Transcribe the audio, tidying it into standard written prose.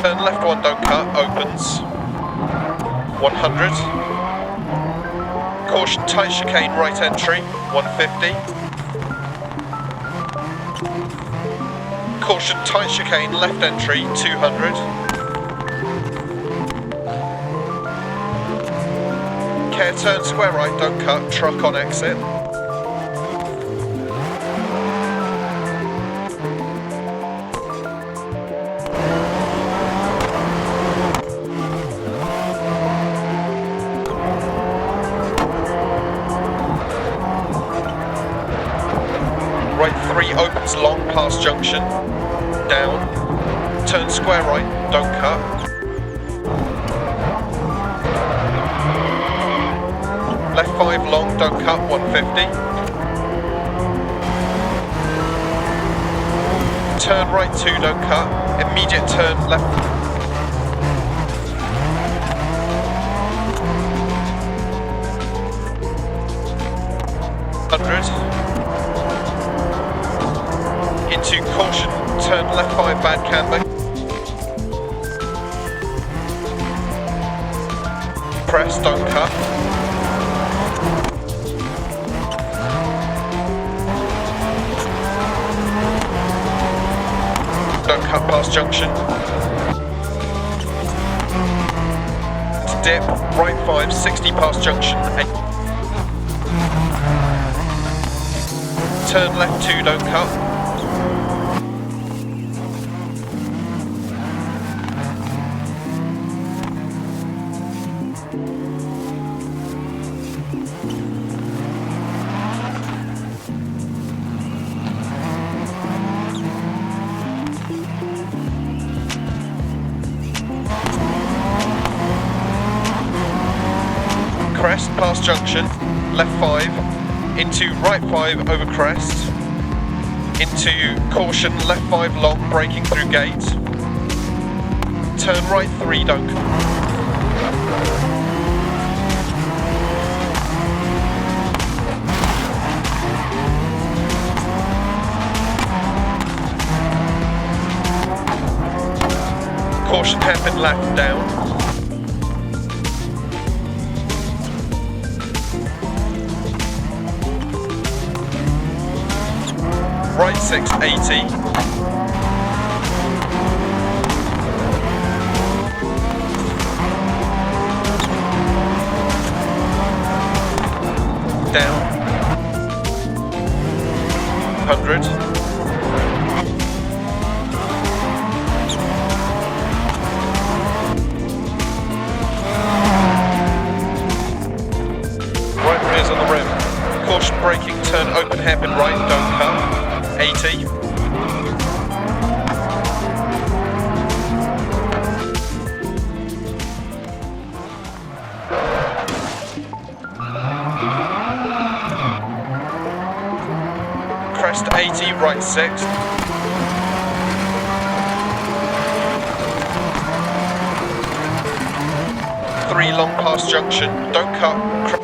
Turn left 1, don't cut, opens. 100. Caution, tight chicane, right entry, 150. Caution, tight chicane, left entry, 200. Care, turn square right, don't cut, truck on exit. Right 3 opens long past junction, down, turn square right, don't cut. Left 5 long, don't cut, 150. Turn right 2, don't cut, immediate turn left. Into caution, turn left 5 bad camber. Press, don't cut. Don't cut past junction. To dip, right 5, 60 past junction. 8. Turn left 2, don't cut. Crest past junction, left 5, into right 5 over crest, into caution, left 5 long, braking through gate, turn right 3, don't. Caution, hairpin left, down. Right 6, 80. Down. 100. Right rear's on the rim. Caution braking, turn open hairpin right, don't cut. 80. Crest 80, right 6. Three long past junction, don't cut.